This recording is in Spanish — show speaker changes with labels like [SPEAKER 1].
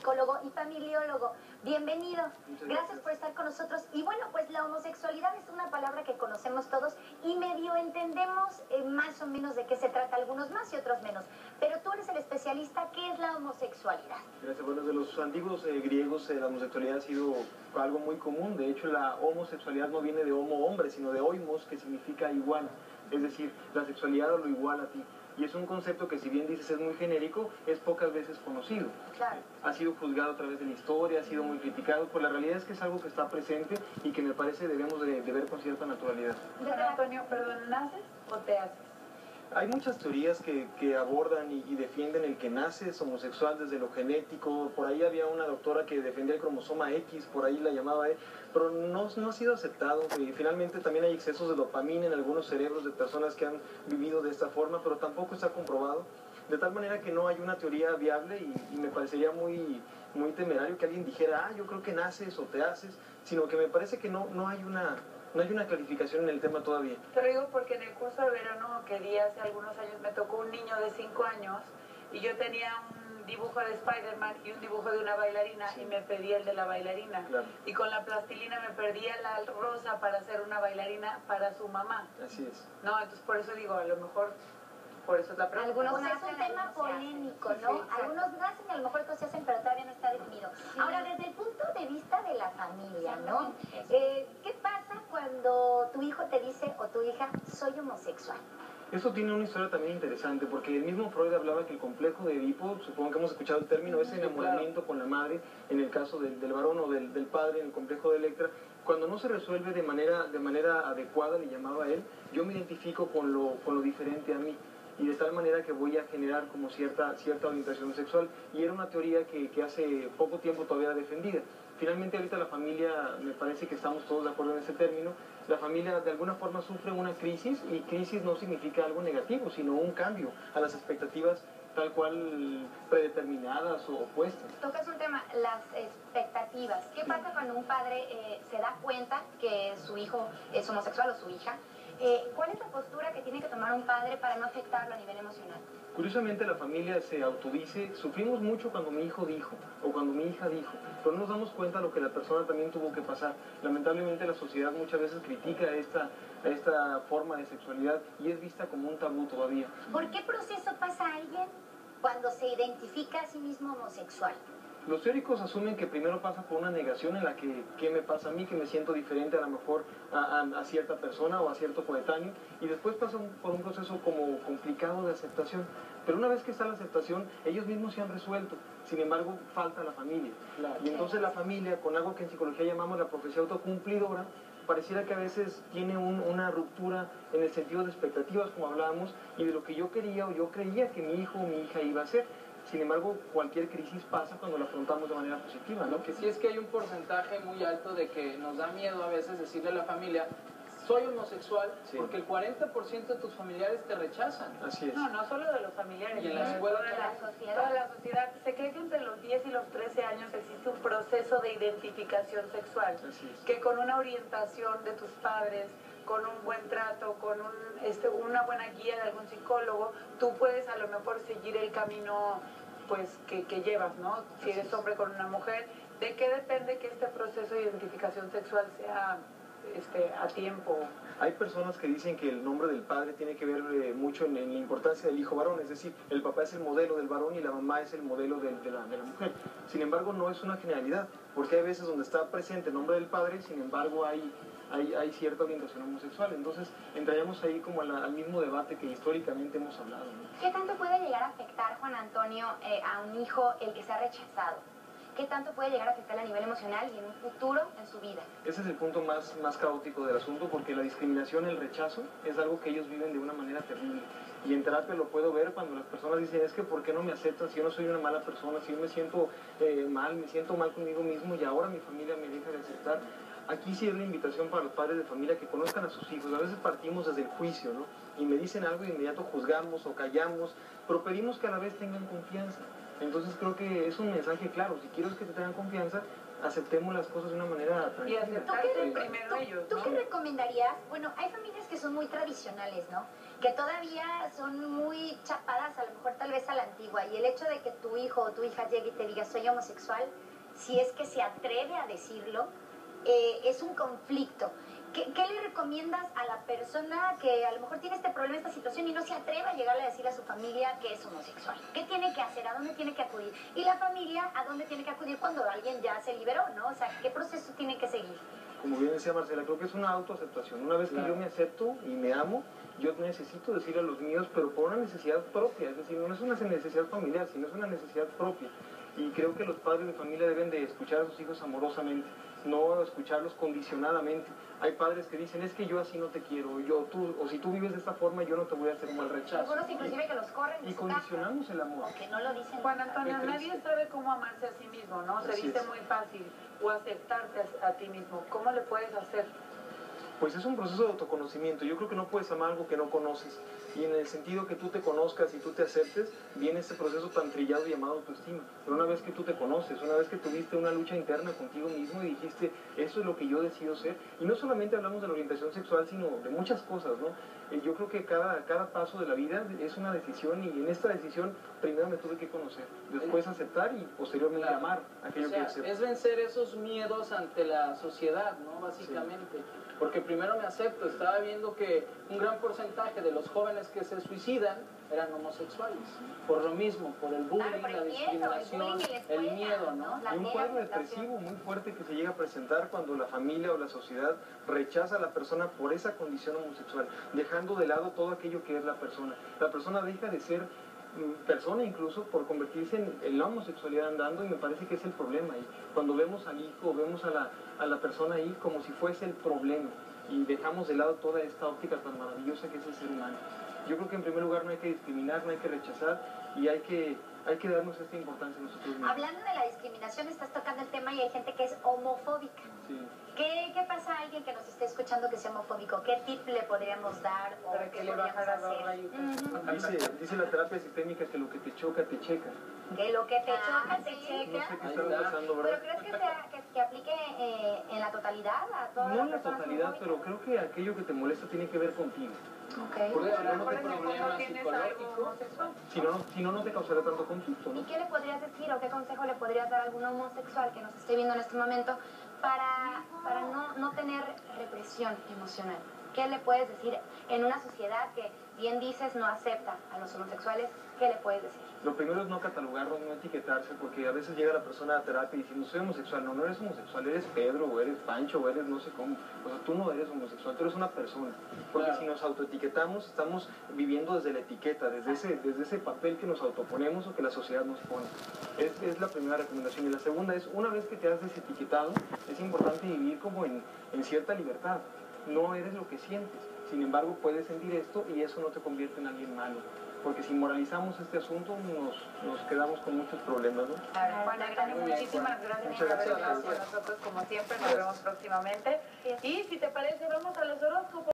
[SPEAKER 1] psicólogo y familiólogo. Bienvenido. Gracias por estar con nosotros. Y bueno, pues la homosexualidad es una palabra que conocemos todos y medio entendemos más o menos de qué se trata, algunos más y otros menos. Pero tú eres el especialista. ¿Qué es la homosexualidad?
[SPEAKER 2] Gracias. Bueno, desde los antiguos griegos la homosexualidad ha sido algo muy común. De hecho, la homosexualidad no viene de homo hombre, sino de oimos, que significa igual. Es decir, la sexualidad o lo igual a ti. Y es un concepto que, si bien dices es muy genérico, es pocas veces conocido.
[SPEAKER 1] Claro.
[SPEAKER 2] Ha sido juzgado a través de la historia, ha sido muy criticado, pues la realidad es que es algo que está presente y que me parece debemos de ver con cierta naturalidad.
[SPEAKER 3] Antonio, perdón, ¿naces o te haces?
[SPEAKER 2] Hay muchas teorías que abordan y defienden el que naces homosexual desde lo genético. Por ahí había una doctora que defendía el cromosoma X, por ahí la llamaba pero no ha sido aceptado. Y finalmente también hay excesos de dopamina en algunos cerebros de personas que han vivido de esta forma, pero tampoco está comprobado. De tal manera que no hay una teoría viable y me parecería muy temerario que alguien dijera, yo creo que naces o te haces, sino que me parece que no hay una clarificación en el tema todavía.
[SPEAKER 3] Te lo digo porque en el curso de verano que di hace algunos años me tocó un niño de 5 años y yo tenía un dibujo de Spider-Man y un dibujo de una bailarina, sí, y me pedí el de la bailarina.
[SPEAKER 2] Claro.
[SPEAKER 3] Y con la plastilina me perdía la rosa para hacer una bailarina para su mamá.
[SPEAKER 2] Así es.
[SPEAKER 3] No, entonces por eso digo, a lo mejor, por eso es la pregunta.
[SPEAKER 1] Algunos es un tema polémico, ¿no?
[SPEAKER 3] Sí,
[SPEAKER 1] algunos nacen y a lo mejor otros se hacen, pero todavía no está definido. Sí. Ahora, desde el punto de vista de la familia, ¿no? ¿Qué pasa cuando tu hijo te dice o tu hija, soy homosexual?
[SPEAKER 2] Eso tiene una historia también interesante, porque el mismo Freud hablaba que el complejo de Edipo, supongo que hemos escuchado el término, ese enamoramiento con la madre, en el caso del varón o del padre, en el complejo de Electra, cuando no se resuelve de manera adecuada, le llamaba él, yo me identifico con lo diferente a mí. Y de tal manera que voy a generar como cierta orientación sexual. Y era una teoría que hace poco tiempo todavía era defendida. Finalmente ahorita la familia, me parece que estamos todos de acuerdo en ese término, la familia de alguna forma sufre una crisis, y crisis no significa algo negativo, sino un cambio a las expectativas tal cual predeterminadas o opuestas.
[SPEAKER 1] Tocas un tema, las expectativas. ¿Qué pasa cuando un padre se da cuenta que su hijo es homosexual o su hija? ¿Cuál es la postura que tiene que tomar un padre para no afectarlo a nivel emocional?
[SPEAKER 2] Curiosamente la familia se autodice, sufrimos mucho cuando mi hijo dijo o cuando mi hija dijo, pero no nos damos cuenta de lo que la persona también tuvo que pasar. Lamentablemente la sociedad muchas veces critica esta forma de sexualidad y es vista como un tabú todavía.
[SPEAKER 1] ¿Por qué proceso pasa alguien cuando se identifica a sí mismo homosexual?
[SPEAKER 2] Los teóricos asumen que primero pasa por una negación en la que ¿qué me pasa a mí? Que me siento diferente a lo mejor a cierta persona o a cierto coetáneo, y después pasa por un proceso como complicado de aceptación. Pero una vez que está la aceptación, ellos mismos se han resuelto. Sin embargo, falta la familia. Claro. Y entonces la familia, con algo que en psicología llamamos la profecía autocumplidora, pareciera que a veces tiene una ruptura en el sentido de expectativas, como hablábamos, y de lo que yo quería o yo creía que mi hijo o mi hija iba a ser. Sin embargo, cualquier crisis pasa cuando la afrontamos de manera positiva, ¿no?
[SPEAKER 4] Lo que sí es que hay un porcentaje muy alto de que nos da miedo a veces decirle a la familia, soy homosexual, sí, porque el 40% de tus familiares te rechazan.
[SPEAKER 2] Así es.
[SPEAKER 3] No solo de los familiares,
[SPEAKER 4] y en la escuela,
[SPEAKER 3] toda la sociedad. Se cree que entre los 10 y los 13 años existe un proceso de identificación sexual, que con una orientación de tus padres, con un buen trato, con una buena guía de algún psicólogo, tú puedes a lo mejor seguir el camino pues que llevas, ¿no? Si eres hombre con una mujer, ¿de qué depende que este proceso de identificación sexual sea a tiempo?
[SPEAKER 2] Hay personas que dicen que el nombre del padre tiene que ver mucho en la importancia del hijo varón, es decir, el papá es el modelo del varón y la mamá es el modelo de la mujer. Sin embargo, no es una generalidad, porque hay veces donde está presente el nombre del padre, sin embargo hay cierta orientación homosexual. Entonces entraríamos ahí como al mismo debate que históricamente hemos hablado, ¿no?
[SPEAKER 1] ¿Qué tanto puede llegar a afectar, Juan Antonio, a un hijo el que sea rechazado? ¿Qué tanto puede llegar a afectar a nivel emocional y en un futuro en su vida?
[SPEAKER 2] Ese es el punto más caótico del asunto, porque la discriminación, el rechazo, es algo que ellos viven de una manera terrible. Y en terapia lo puedo ver cuando las personas dicen, es que ¿por qué no me aceptan si yo no soy una mala persona, si yo me siento mal conmigo mismo y ahora mi familia me deja de aceptar? Aquí sí es la invitación para los padres de familia que conozcan a sus hijos. A veces partimos desde el juicio, ¿no? Y me dicen algo y de inmediato juzgamos o callamos, pero pedimos que a la vez tengan confianza. Entonces creo que es un mensaje claro, si quieres que te tengan confianza, aceptemos las cosas de una manera
[SPEAKER 3] Y
[SPEAKER 2] tranquila.
[SPEAKER 3] aceptarse primero ellos,
[SPEAKER 1] ¿Tú
[SPEAKER 3] ¿no?
[SPEAKER 1] qué recomendarías? Bueno, hay familias que son muy tradicionales, ¿no? Que todavía son muy chapadas, a lo mejor tal vez a la antigua, y el hecho de que tu hijo o tu hija llegue y te diga soy homosexual, si es que se atreve a decirlo, es un conflicto. ¿Qué le recomiendas a la persona que a lo mejor tiene este problema, esta situación y no se atreve a llegarle a decir a su familia que es homosexual? ¿Qué tiene que hacer? ¿A dónde tiene que acudir? Y la familia, ¿a dónde tiene que acudir cuando alguien ya se liberó, ¿no? O sea, ¿qué proceso tiene que seguir?
[SPEAKER 2] Como bien decía Marcela, creo que es una autoaceptación. Una vez que yo me acepto y me amo, yo necesito decirle a los míos, pero por una necesidad propia. Es decir, no es una necesidad familiar, sino es una necesidad propia. Y creo que los padres de familia deben de escuchar a sus hijos amorosamente, no escucharlos condicionadamente. Hay padres que dicen, es que yo así no te quiero, o si tú vives de esta forma, yo no te voy a hacer mal rechazo.
[SPEAKER 1] Algunos inclusive que los corren de
[SPEAKER 2] Y
[SPEAKER 1] su
[SPEAKER 2] condicionamos
[SPEAKER 1] casa,
[SPEAKER 2] el amor.
[SPEAKER 1] o que no lo dicen.
[SPEAKER 3] Juan Antonio, nadie sabe cómo amarse a sí mismo, ¿no? Se
[SPEAKER 2] Así
[SPEAKER 3] dice
[SPEAKER 2] es.
[SPEAKER 3] muy fácil, o aceptarte a ti mismo. ¿Cómo le puedes hacer?
[SPEAKER 2] Pues es un proceso de autoconocimiento. Yo creo que no puedes amar algo que no conoces. Y en el sentido que tú te conozcas y tú te aceptes, viene este proceso tan trillado llamado autoestima. Pero una vez que tú te conoces, una vez que tuviste una lucha interna contigo mismo y dijiste, eso es lo que yo decido ser. Y no solamente hablamos de la orientación sexual, sino de muchas cosas, ¿no? Yo creo que cada paso de la vida es una decisión y en esta decisión primero me tuve que conocer, después aceptar y posteriormente amar aquello que acepto.
[SPEAKER 4] Es vencer esos miedos ante la sociedad, ¿no? Básicamente. Sí. Porque primero me acepto. Estaba viendo que un gran porcentaje de los jóvenes que se suicidan eran homosexuales. Por lo mismo, por el bullying, la discriminación, el miedo, ¿no?
[SPEAKER 2] Hay un cuadro depresivo muy fuerte que se llega a presentar cuando la familia o la sociedad rechaza a la persona por esa condición homosexual, dejando de lado todo aquello que es la persona. La persona deja de ser persona incluso por convertirse en la homosexualidad andando, y me parece que es el problema ahí. Cuando vemos al hijo, vemos a la persona ahí como si fuese el problema y dejamos de lado toda esta óptica tan maravillosa que es el ser humano. Yo creo que en primer lugar no hay que discriminar, no hay que rechazar y hay que darnos esta importancia nosotros mismos.
[SPEAKER 1] Hablando de la discriminación, estás tocando el tema y hay gente que es homofóbica.
[SPEAKER 2] Sí.
[SPEAKER 1] ¿Qué pasa a alguien que nos esté escuchando que sea homofóbico? ¿Qué tip le podríamos dar o
[SPEAKER 3] para que
[SPEAKER 1] qué
[SPEAKER 3] le
[SPEAKER 1] podríamos
[SPEAKER 3] bajara los
[SPEAKER 1] hacer?
[SPEAKER 3] rayitos.
[SPEAKER 2] Dice la terapia sistémica que lo que te choca, te checa.
[SPEAKER 1] Que lo que te choca, te
[SPEAKER 2] No
[SPEAKER 1] checa.
[SPEAKER 2] sé qué está pasando, ¿verdad?
[SPEAKER 1] ¿Pero crees que aplique en la totalidad a todas
[SPEAKER 2] No
[SPEAKER 1] las
[SPEAKER 2] en la
[SPEAKER 1] personas
[SPEAKER 2] totalidad, pero
[SPEAKER 1] homofóbicas?
[SPEAKER 2] creo que aquello que te molesta tiene que ver contigo.
[SPEAKER 1] Okay.
[SPEAKER 2] Porque
[SPEAKER 3] A lo
[SPEAKER 2] si no,
[SPEAKER 3] mejor
[SPEAKER 2] no
[SPEAKER 3] en
[SPEAKER 2] te,
[SPEAKER 3] el fondo tienes algo homosexual.
[SPEAKER 2] no te causará tanto conflicto, ¿no?
[SPEAKER 5] ¿Y qué le podrías decir o qué consejo le podrías dar a algún homosexual que nos esté viendo en este momento para no tener represión emocional? ¿Qué le puedes decir en una sociedad que, bien dices, no acepta a los homosexuales? ¿Qué le puedes decir?
[SPEAKER 2] Lo primero es no catalogarlos, no etiquetarse, porque a veces llega la persona a terapia y dice, no soy homosexual. No, no eres homosexual, eres Pedro, o eres Pancho, o eres no sé cómo. O sea, tú no eres homosexual, tú eres una persona. Porque si nos autoetiquetamos, estamos viviendo desde la etiqueta, desde ese papel que nos autoponemos o que la sociedad nos pone. Es la primera recomendación. Y la segunda es, una vez que te has desetiquetado, es importante vivir como en cierta libertad. No eres lo que sientes. Sin embargo, puedes sentir esto y eso no te convierte en alguien malo. Porque si moralizamos este asunto, nos quedamos con muchos problemas, ¿no?
[SPEAKER 3] Juan Antonio, muchísimas gracias por haber estado con nosotros como siempre. Nos vemos próximamente. Y si te parece, vamos a los horóscopos.